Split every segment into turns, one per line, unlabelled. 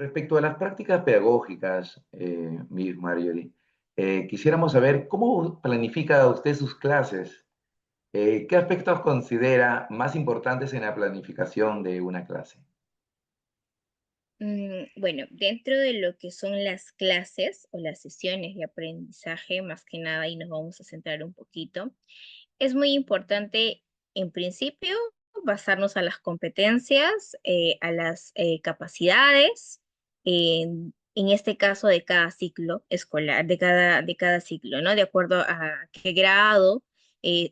Respecto a las prácticas pedagógicas, Miss Marjorie, quisiéramos saber cómo planifica usted sus clases. ¿Qué aspectos considera más importantes en la planificación de una clase?
Bueno, dentro de lo que son las clases o las sesiones de aprendizaje, más que nada, y nos vamos a centrar un poquito, es muy importante, en principio, basarnos a las competencias, a las capacidades, en este caso de cada ciclo escolar, de cada ciclo, ¿no? De acuerdo a qué grado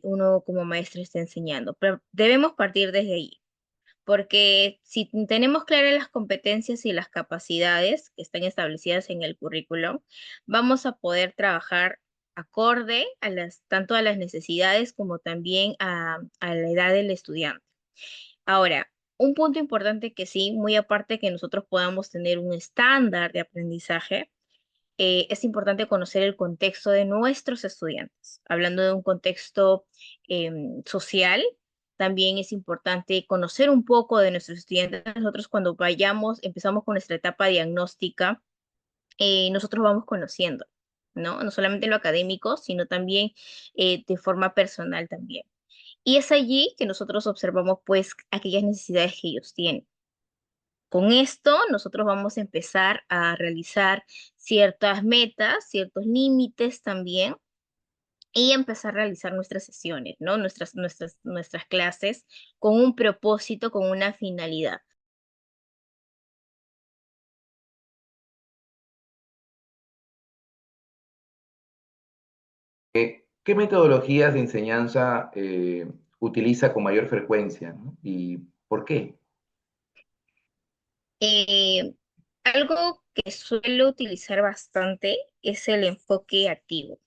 uno como maestro está enseñando. Pero debemos partir desde ahí. Porque si tenemos claras las competencias y las capacidades que están establecidas en el currículum, vamos a poder trabajar acorde a tanto a las necesidades como también a la edad del estudiante. Ahora, un punto importante que sí, muy aparte que nosotros podamos tener un estándar de aprendizaje, es importante conocer el contexto de nuestros estudiantes. Hablando de un contexto social, también es importante conocer un poco de nuestros estudiantes. Nosotros cuando empezamos con nuestra etapa diagnóstica, nosotros vamos conociendo, ¿no? No solamente en lo académico, sino también de forma personal también. Y es allí que nosotros observamos pues aquellas necesidades que ellos tienen. Con esto, nosotros vamos a empezar a realizar ciertas metas, ciertos límites también, y empezar a realizar nuestras sesiones, ¿no? Nuestras clases con un propósito, con una finalidad.
¿Qué metodologías de enseñanza utiliza con mayor frecuencia, ¿no? ¿Y por qué?
Eh, Algo que suelo utilizar bastante es el enfoque activo,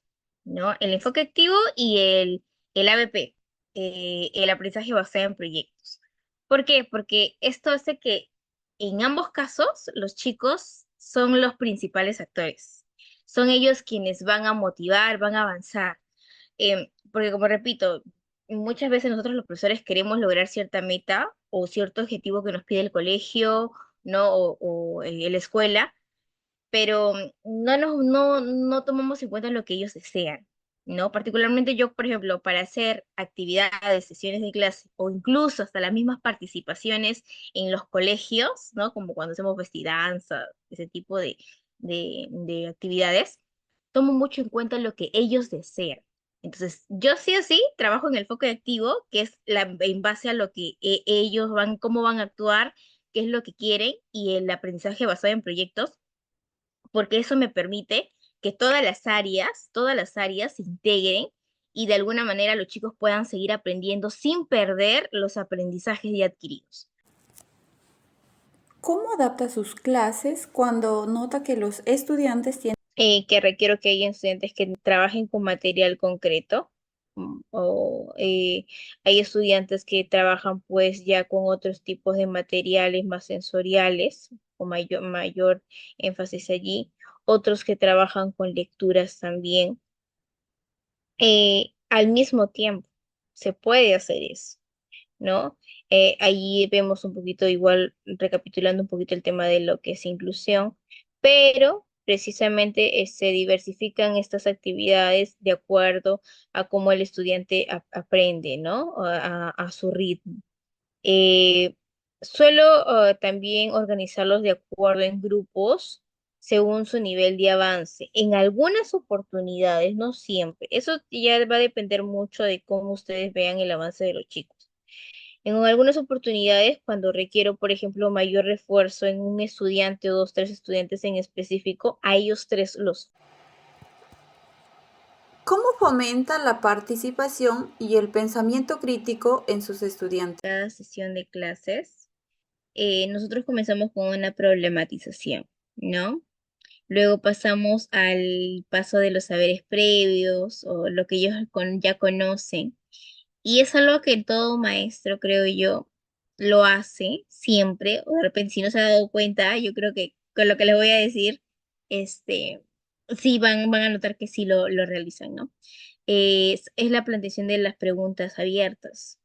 ¿no? El enfoque activo y el ABP, el aprendizaje basado en proyectos. ¿Por qué? Porque esto hace que en ambos casos los chicos son los principales actores. Son ellos quienes van a motivar, van a avanzar. Porque como repito, muchas veces nosotros los profesores queremos lograr cierta meta o cierto objetivo que nos pide el colegio, ¿no? O la escuela, pero no tomamos en cuenta lo que ellos desean, ¿no? Particularmente yo, por ejemplo, para hacer actividades, sesiones de clase o incluso hasta las mismas participaciones en los colegios, ¿no? Como cuando hacemos vestidanza, ese tipo de actividades, tomo mucho en cuenta lo que ellos desean. Entonces, yo sí o sí trabajo en el foco activo, que es en base a lo que ellos van, cómo van a actuar, qué es lo que quieren, y el aprendizaje basado en proyectos, porque eso me permite que todas las áreas se integren y de alguna manera los chicos puedan seguir aprendiendo sin perder los aprendizajes ya adquiridos.
¿Cómo adapta sus clases cuando nota que los estudiantes tienen...
Que requiero que haya estudiantes que trabajen con material concreto, o hay estudiantes que trabajan pues ya con otros tipos de materiales más sensoriales, con mayor énfasis allí, otros que trabajan con lecturas también. Al mismo tiempo, se puede hacer eso, ¿no? Allí vemos un poquito, igual recapitulando un poquito el tema de lo que es inclusión, pero precisamente se diversifican estas actividades de acuerdo a cómo el estudiante aprende, ¿no? A su ritmo. Eh, Suelo también organizarlos de acuerdo en grupos según su nivel de avance. En algunas oportunidades, no siempre. Eso ya va a depender mucho de cómo ustedes vean el avance de los chicos. En algunas oportunidades, cuando requiero, por ejemplo, mayor refuerzo en un estudiante o dos, tres estudiantes en específico, a ellos tres los...
¿Cómo fomenta la participación y el pensamiento crítico en sus estudiantes?
Cada sesión de clases, nosotros comenzamos con una problematización, ¿no? Luego pasamos al paso de los saberes previos o lo que ellos ya conocen. Y es algo que todo maestro, creo yo, lo hace siempre, o de repente si no se ha dado cuenta, yo creo que con lo que les voy a decir, este, sí van a notar que sí lo realizan, ¿no? Es la planteación de las preguntas abiertas,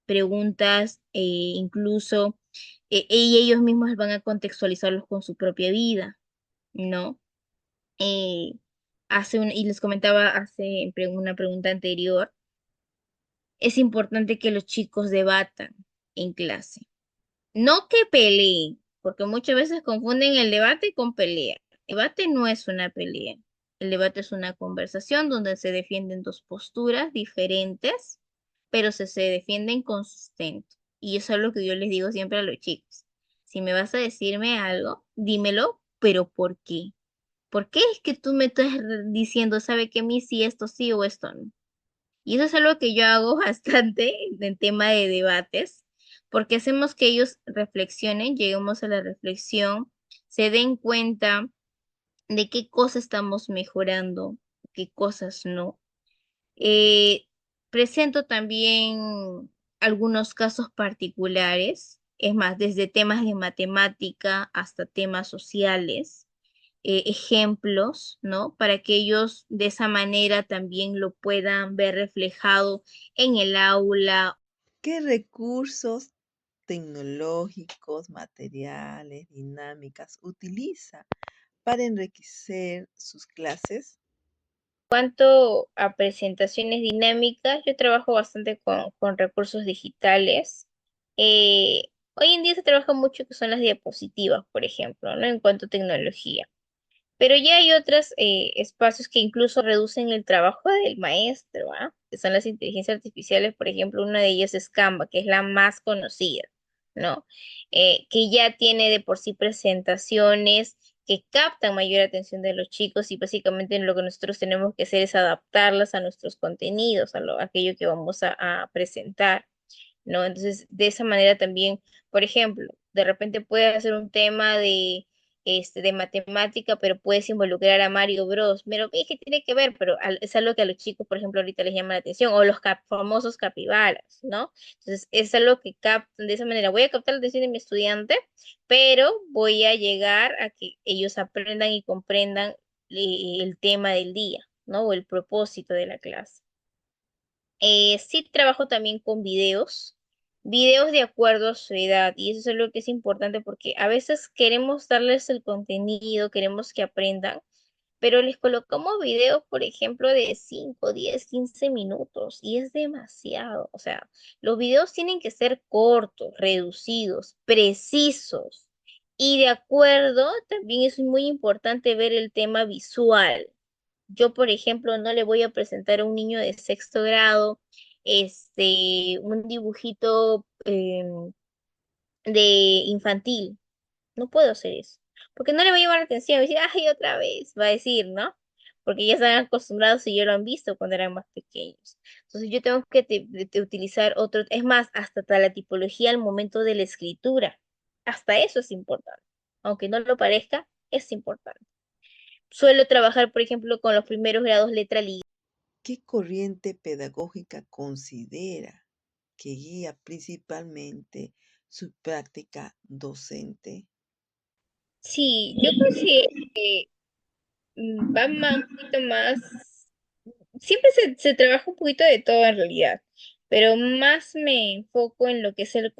preguntas incluso y ellos mismos van a contextualizarlos con su propia vida, ¿no? Eh, y les comentaba en una pregunta anterior, es importante que los chicos debatan en clase. No que peleen, porque muchas veces confunden el debate con pelea. El debate no es una pelea. El debate es una conversación donde se defienden dos posturas diferentes, pero se defienden con sustento. Y eso es lo que yo les digo siempre a los chicos. Si me vas a decirme algo, dímelo, pero ¿por qué? ¿Por qué es que tú me estás diciendo, sabe que a mí sí o esto no? Y eso es algo que yo hago bastante en tema de debates, porque hacemos que ellos reflexionen, lleguemos a la reflexión, se den cuenta de qué cosas estamos mejorando, qué cosas no. Eh, Presento también algunos casos particulares, es más, desde temas de matemática hasta temas sociales, ejemplos, ¿no? Para que ellos de esa manera también lo puedan ver reflejado en el aula.
¿Qué recursos tecnológicos, materiales, dinámicas utiliza para enriquecer sus clases?
Cuanto a presentaciones dinámicas, yo trabajo bastante con recursos digitales. Hoy en día se trabaja mucho que son las diapositivas, por ejemplo, ¿no? En cuanto a tecnología. Pero ya hay otros espacios que incluso reducen el trabajo del maestro, ¿ah? Que son las inteligencias artificiales, por ejemplo, una de ellas es Canva, que es la más conocida, ¿no? Que ya tiene de por sí presentaciones que captan mayor atención de los chicos y básicamente lo que nosotros tenemos que hacer es adaptarlas a nuestros contenidos, a aquello que vamos a presentar. ¿No? Entonces, de esa manera también, por ejemplo, de repente puedes hacer un tema de matemática, pero puedes involucrar a Mario Bros. Pero es que tiene que ver, pero es algo que a los chicos, por ejemplo, ahorita les llama la atención, o los famosos capibaras, ¿no? Entonces, es algo que captan de esa manera. Voy a captar la atención de mi estudiante, pero voy a llegar a que ellos aprendan y comprendan el tema del día, ¿no? O el propósito de la clase. Sí trabajo también con videos de acuerdo a su edad, y eso es algo que es importante porque a veces queremos darles el contenido, queremos que aprendan, pero les colocamos videos, por ejemplo, de 5, 10, 15 minutos y es demasiado. O sea, los videos tienen que ser cortos, reducidos, precisos y de acuerdo, también es muy importante ver el tema visual. Yo, por ejemplo, no le voy a presentar a un niño de sexto grado un dibujito de infantil. No puedo hacer eso. Porque no le va a llamar la atención. Va a decir, ay, otra vez. Va a decir, ¿no? Porque ya están acostumbrados y ya lo han visto cuando eran más pequeños. Entonces yo tengo que utilizar otro. Es más, hasta la tipología al momento de la escritura. Hasta eso es importante. Aunque no lo parezca, es importante. Suelo trabajar, por ejemplo, con los primeros grados letra ligera.
¿Qué corriente pedagógica considera que guía principalmente su práctica docente?
Sí, yo considero que va un poquito más, siempre se trabaja un poquito de todo en realidad, pero más me enfoco en lo que es el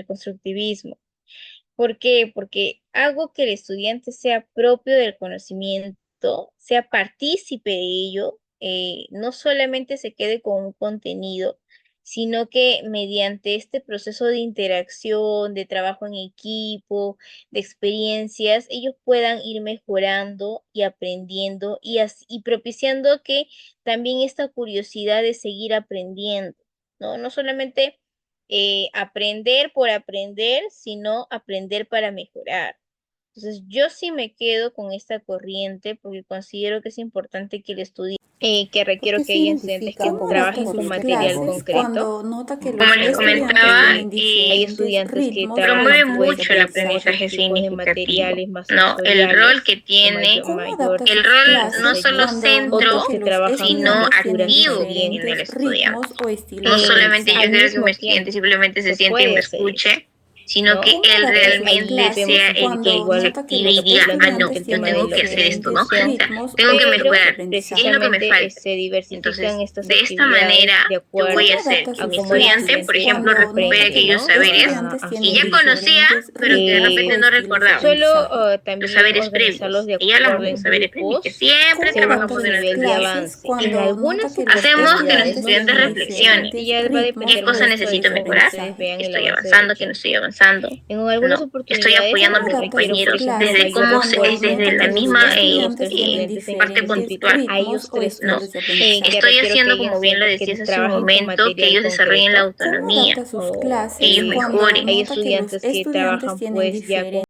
constructivismo. ¿Por qué? Porque hago que el estudiante sea propio del conocimiento, sea partícipe de ello, no solamente se quede con un contenido, sino que mediante este proceso de interacción, de trabajo en equipo, de experiencias, ellos puedan ir mejorando y aprendiendo y propiciando que también esta curiosidad de seguir aprendiendo, ¿no? No solamente aprender por aprender, sino aprender para mejorar. Entonces, yo sí me quedo con esta corriente porque considero que es importante que el estudiante, que
¿Por
requiero
qué
que
se
haya estudiantes que
identifica
¿Cómo
con
trabajen
estas
con
dos
material
clases
concreto.
cuando nota que
Como
los
les
estudiantes
comentaba,
tienen
Hay
diferentes
estudiantes que
ritmos o
promueve
trabajan, puede
estilos
mucho
de
el
ser con otros
aprendizaje
aprendizaje?
tipos de
significativo,
materiales más
¿no? El rol
sensoriales
que
o
tiene,
¿Cómo
mayor
adapta
el
sus
rol no
clases
solo
cuando
centro,
nota
otros
que
que
los
trabajan
sino
más
estudiantes tienen
activo
durativo.
en el
diferentes
estudiante?
ritmos o
No
estilos de
solamente yo
Al
aprendizaje?
quiero que mi
mismo
estudiante
tiempo,
simplemente se
se
siente y me
puede hacer eso.
escuche,
sino que
¿no?
él
Ahí
realmente
vemos
sea el
cuando
que se
nota que
active
los
y diga, ah, no,
estudiantes
yo
tienen
tengo que hacer esto, ¿no? O
diferentes
sea,
ritmos
tengo
o
que
estilos de
mejorar. ¿Qué es lo que me
aprendizaje.
falta?
se diversifican
Entonces,
estas
de esta
actividades
manera,
de
yo voy
acuerdo
a
¿Cómo
hacer
adapta
que
a
mi
sus
cómo el
estudiante, por
clases
estudiante
ejemplo,
cuando nota
recupere
que
aquellos
los
saberes
estudiantes
a
que
tienen
su
ya conocía,
diferentes
pero que de
ritmos o
repente no
estilos de
recordaba?
Suelo
aprendizaje?
Los
también
saberes
organizarlos
previos.
de
Y hablamos
acuerdo
de los
en
saberes previos, que
grupos
siempre
¿Cómo
según
adapta
trabajamos
su
en
sus
nivel
nuestras
de
clases.
clases
avance. En
cuando nota
algunas
que los
Hacemos que los
oportunidades
estudiantes
estudiantes
tienen
reflexionen.
diferentes
ya va a
ritmos
¿Qué
depender
o
cosa
mucho de
estilos
necesito
de
cómo
mejorar?
ustedes
aprendizaje?
vean el
Estoy
avance del
avanzando, que no
equipo.
estoy avanzando.
En algunas
No, estoy
oportunidades
apoyando a
¿Cómo
mis
adapta
requiero,
sus
por
compañeros
ejemplo,
desde
clases
mayor
cómo
cuando
esfuerzo
desde
nota
la
que los
misma
de nuestros
estudiantes tienen
estudiantes en
parte
diferentes
específico.
conductual.
A
ritmos
ellos
o
tres
No,
estilos de
grupos que
aprendizaje?
estoy
requiero
haciendo,
que ellos
como bien lo
que
decías hace un
trabajen con
momento, que
material
ellos desarrollen la
concreto
¿Cómo
autonomía,
adapta sus
o
que ellos
clases cuando
mejoren.
hay
nota que los
estudiantes que
estudiantes
trabajan
tienen
pues ya con...
diferentes...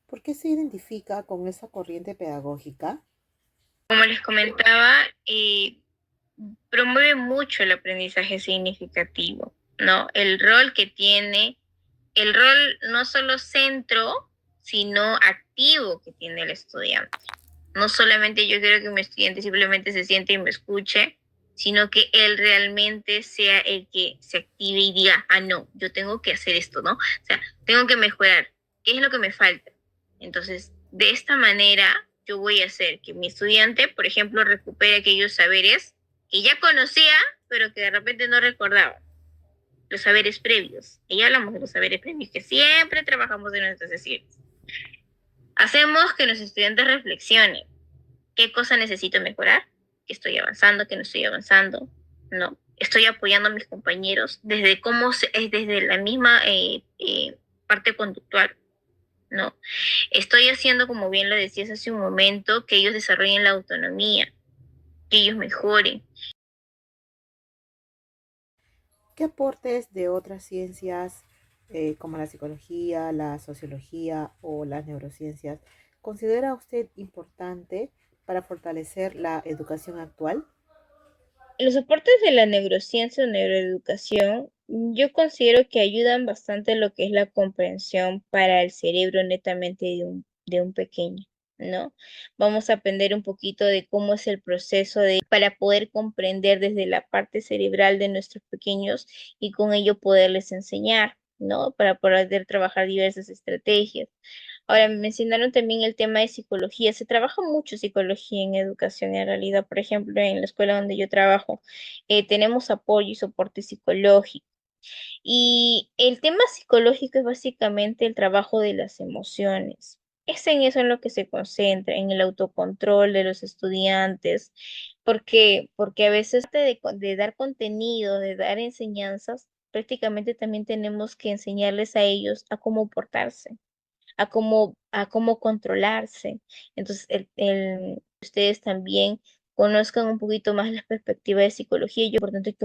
¿Por qué se identifica con esa corriente pedagógica?
Como les comentaba, promueve mucho el aprendizaje significativo, ¿no? El rol no solo centro, sino activo que tiene el estudiante. No solamente yo quiero que mi estudiante simplemente se siente y me escuche, sino que él realmente sea el que se active y diga, ah, no, yo tengo que hacer esto, ¿no? O sea, tengo que mejorar. ¿Qué es lo que me falta? Entonces, de esta manera, yo voy a hacer que mi estudiante, por ejemplo, recupere aquellos saberes que ya conocía, pero que de repente no recordaba. Los saberes previos. Y ya hablamos de los saberes previos, que siempre trabajamos en nuestras sesiones. Hacemos que los estudiantes reflexionen. ¿Qué cosa necesito mejorar? ¿Que estoy avanzando? ¿Que no estoy avanzando? ¿No? Estoy apoyando a mis compañeros desde la misma parte conductual, ¿no? Estoy haciendo, como bien lo decías hace un momento, que ellos desarrollen la autonomía, que ellos mejoren.
¿Qué aportes de otras ciencias como la psicología, la sociología o las neurociencias considera usted importante para fortalecer la educación actual?
Los aportes de la neurociencia o neuroeducación, yo considero que ayudan bastante en lo que es la comprensión para el cerebro netamente de un pequeño, ¿no? Vamos a aprender un poquito de cómo es el proceso para poder comprender desde la parte cerebral de nuestros pequeños y con ello poderles enseñar, ¿no? Para poder trabajar diversas estrategias. Ahora, me mencionaron también el tema de psicología. Se trabaja mucho psicología en educación en realidad. Por ejemplo, en la escuela donde yo trabajo, tenemos apoyo y soporte psicológico. Y el tema psicológico es básicamente el trabajo de las emociones. Es en eso en lo que se concentra, en el autocontrol de los estudiantes, porque a veces de dar contenido, de dar enseñanzas, prácticamente también tenemos que enseñarles a ellos a cómo portarse, a cómo controlarse. Entonces, ustedes también conozcan un poquito más la perspectiva de psicología. Y es importante que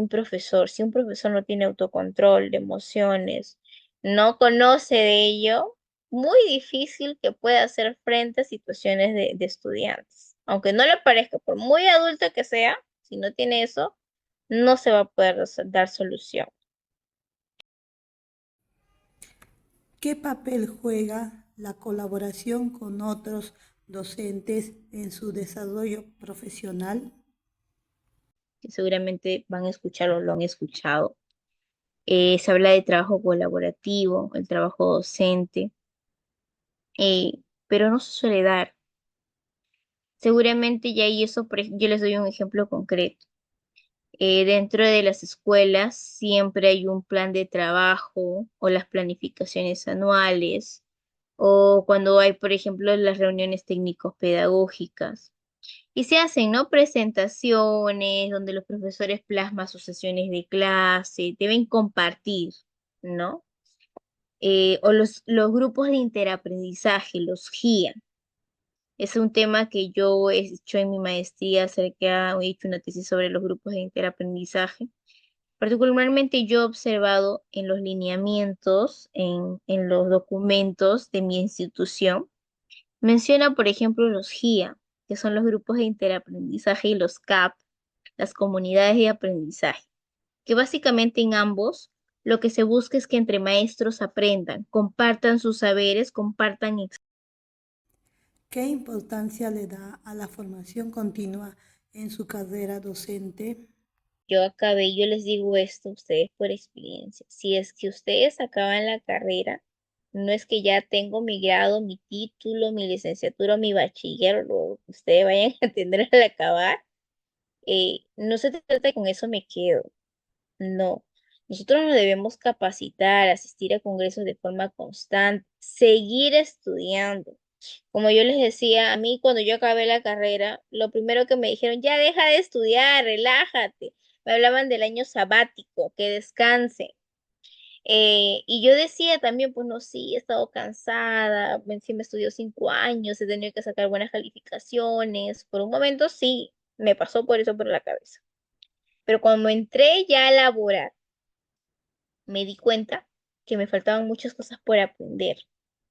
si un profesor no tiene autocontrol de emociones, no conoce de ello, muy difícil que pueda hacer frente a situaciones de estudiantes. Aunque no le parezca, por muy adulto que sea, si no tiene eso, no se va a poder dar solución.
¿Qué papel juega la colaboración con otros docentes en su desarrollo profesional?
Que seguramente van a escuchar o lo han escuchado. Se habla de trabajo colaborativo, el trabajo docente, eh, pero no se suele dar. Seguramente ya hay eso, yo les doy un ejemplo concreto. Dentro de las escuelas siempre hay un plan de trabajo o las planificaciones anuales o cuando hay, por ejemplo, las reuniones técnicos-pedagógicas. Y se hacen, ¿no? Presentaciones donde los profesores plasman sus sesiones de clase, deben compartir, ¿no? O los grupos de interaprendizaje, los GIA. Es un tema que yo he hecho en mi maestría acerca, he hecho una tesis sobre los grupos de interaprendizaje. Particularmente yo he observado en los lineamientos, en los documentos de mi institución, menciona, por ejemplo, los GIA, que son los grupos de interaprendizaje, y los CAP, las comunidades de aprendizaje, que básicamente en ambos lo que se busca es que entre maestros aprendan, compartan sus saberes, compartan.
¿Qué importancia le da a la formación continua en su carrera docente?
Yo acabé, yo les digo esto a ustedes por experiencia. Si es que ustedes acaban la carrera, No es que ya tengo mi grado, mi título, mi licenciatura, mi bachiller, lo que ustedes vayan a tener al acabar. No se trata de con eso me quedo. No. Nosotros nos debemos capacitar, asistir a congresos de forma constante, seguir estudiando. Como yo les decía, a mí cuando yo acabé la carrera, lo primero que me dijeron, ya deja de estudiar, relájate. Me hablaban del año sabático, que descanse. Y yo decía también, pues no, sí, he estado cansada, sí me estudió 5 años, he tenido que sacar buenas calificaciones. Por un momento sí, me pasó por eso por la cabeza. Pero cuando entré ya a laborar, me di cuenta que me faltaban muchas cosas por aprender,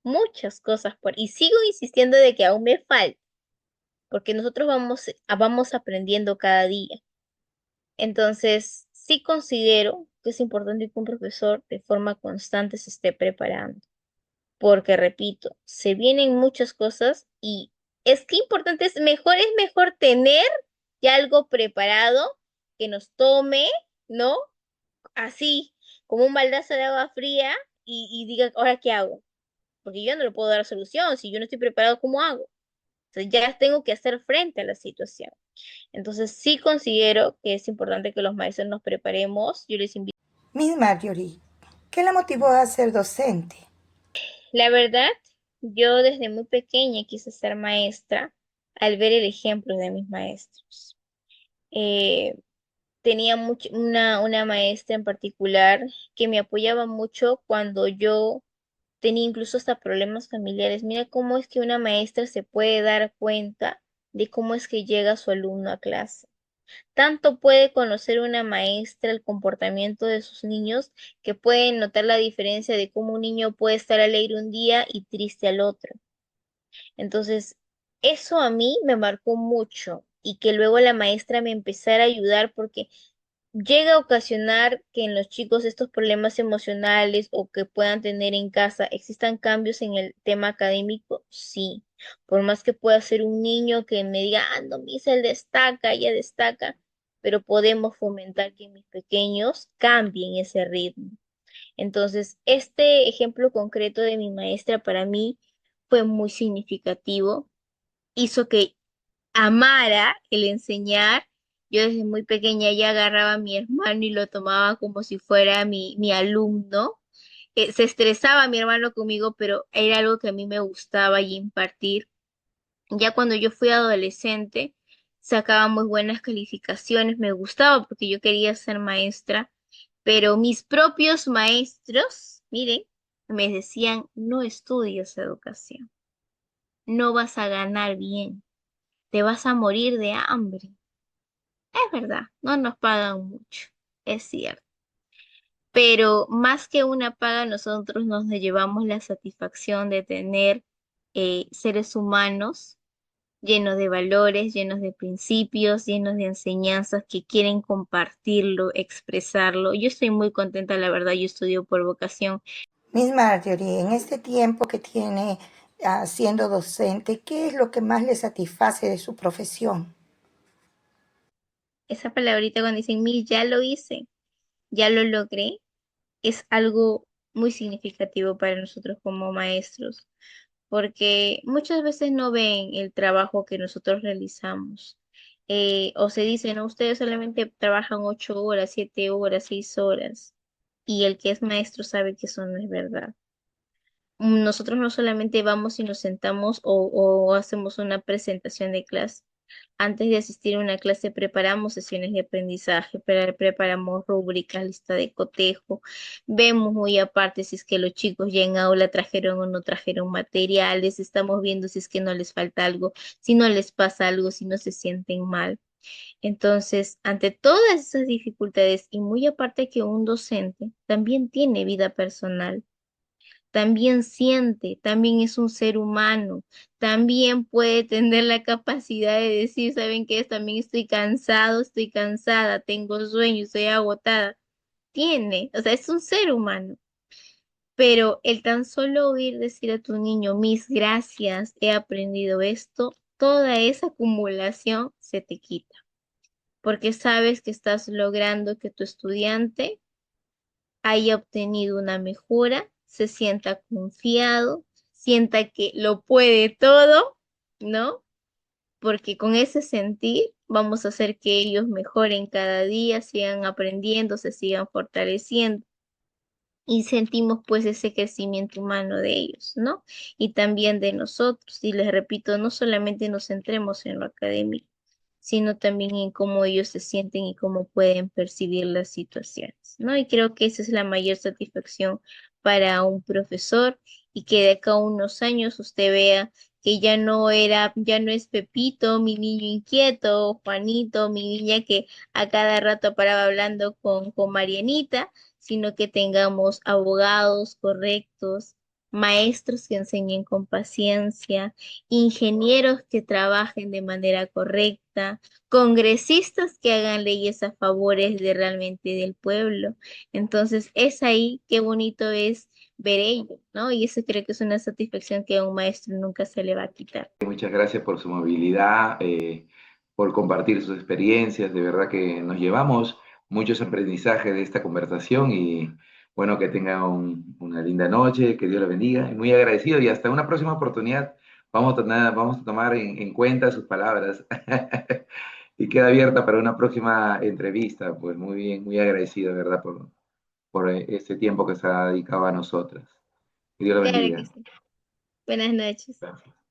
muchas cosas por, y sigo insistiendo de que aún me falta, porque nosotros vamos aprendiendo cada día. Entonces, sí considero que es importante que un profesor de forma constante se esté preparando, porque repito, se vienen muchas cosas y es que importante es mejor tener ya algo preparado que nos tome, ¿no? Así, como un baldazo de agua fría y diga, ¿ahora qué hago? Porque yo no le puedo dar solución, si yo no estoy preparado, ¿cómo hago? Entonces ya tengo que hacer frente a la situación. Entonces sí considero que es importante que los maestros nos preparemos. Yo les invito.
Miss Marjorie, ¿qué la motivó a ser docente?
La verdad, yo desde muy pequeña quise ser maestra al ver el ejemplo de mis maestros. Eh, tenía una maestra en particular que me apoyaba mucho cuando yo tenía incluso hasta problemas familiares. Mira cómo es que una maestra se puede dar cuenta de cómo es que llega su alumno a clase. Tanto puede conocer una maestra el comportamiento de sus niños que pueden notar la diferencia de cómo un niño puede estar alegre un día y triste al otro. Entonces, eso a mí me marcó mucho y que luego la maestra me empezara a ayudar porque llega a ocasionar que en los chicos estos problemas emocionales o que puedan tener en casa existan cambios en el tema académico, sí. Por más que pueda ser un niño que me diga, ah, no, Misa, él destaca, ella destaca, pero podemos fomentar que mis pequeños cambien ese ritmo. Entonces, este ejemplo concreto de mi maestra para mí fue muy significativo, hizo que amara el enseñar. Yo desde muy pequeña ya agarraba a mi hermano y lo tomaba como si fuera mi alumno. Se estresaba mi hermano conmigo, pero era algo que a mí me gustaba y impartir. Ya cuando yo fui adolescente, sacaba muy buenas calificaciones, me gustaba porque yo quería ser maestra, pero mis propios maestros, miren, me decían, no estudies educación, no vas a ganar bien, te vas a morir de hambre. Es verdad, no nos pagan mucho, es cierto. Pero más que una paga, nosotros nos llevamos la satisfacción de tener seres humanos llenos de valores, llenos de principios, llenos de enseñanzas que quieren compartirlo, expresarlo. Yo estoy muy contenta, la verdad, yo estudio por vocación.
Miss Marjorie, en este tiempo que tiene siendo docente, ¿qué es lo que más le satisface de su profesión?
Esa palabrita cuando dicen, mil, ya lo hice, ya lo logré, es algo muy significativo para nosotros como maestros, porque muchas veces no ven el trabajo que nosotros realizamos. O se dicen, no, ustedes solamente trabajan 8 horas, 7 horas, 6 horas, y el que es maestro sabe que eso no es verdad. Nosotros no solamente vamos y nos sentamos o hacemos una presentación de clase. Antes de asistir a una clase preparamos sesiones de aprendizaje, preparamos rúbricas, lista de cotejo, vemos muy aparte si es que los chicos ya en aula trajeron o no trajeron materiales, estamos viendo si es que no les falta algo, si no les pasa algo, si no se sienten mal. Entonces, ante todas esas dificultades y muy aparte que un docente también tiene vida personal, también siente, también es un ser humano, también puede tener la capacidad de decir, ¿saben qué es? También estoy cansado, estoy cansada, tengo sueño, estoy agotada. Tiene, o sea, es un ser humano. Pero el tan solo oír decir a tu niño, mis gracias, he aprendido esto, toda esa acumulación se te quita, porque sabes que estás logrando que tu estudiante haya obtenido una mejora,
se sienta confiado, sienta que lo puede todo, ¿no? Porque con ese sentir vamos a hacer que ellos mejoren cada día, sigan aprendiendo, se sigan fortaleciendo y sentimos pues ese crecimiento humano de ellos, ¿no? Y también de nosotros. Y les repito, no solamente nos centremos en lo académico, sino también en cómo ellos se sienten y cómo pueden percibir las situaciones, ¿no? Y creo que esa es la mayor satisfacción para un profesor y que de acá a unos años usted vea que ya no es Pepito, mi niño inquieto, o Juanito, mi niña que a cada rato paraba hablando con Marianita, sino que tengamos abogados correctos, maestros que enseñen con paciencia, ingenieros que trabajen de manera correcta, congresistas que hagan leyes a favores de realmente del pueblo. Entonces, es ahí qué bonito es ver ello, ¿no? Y eso creo que es una satisfacción que a un maestro nunca se le va a quitar.
Muchas gracias por su movilidad, por compartir sus experiencias. De verdad que nos llevamos muchos aprendizajes de esta conversación y bueno, que tenga una linda noche, que Dios la bendiga. Y muy agradecido y hasta una próxima oportunidad. Vamos a tomar en cuenta sus palabras y queda abierta para una próxima entrevista. Pues muy bien, muy agradecido, de verdad, por este tiempo que se ha dedicado a nosotras. Que Dios la
Claro que
bendiga.
sí. Buenas noches.
Gracias.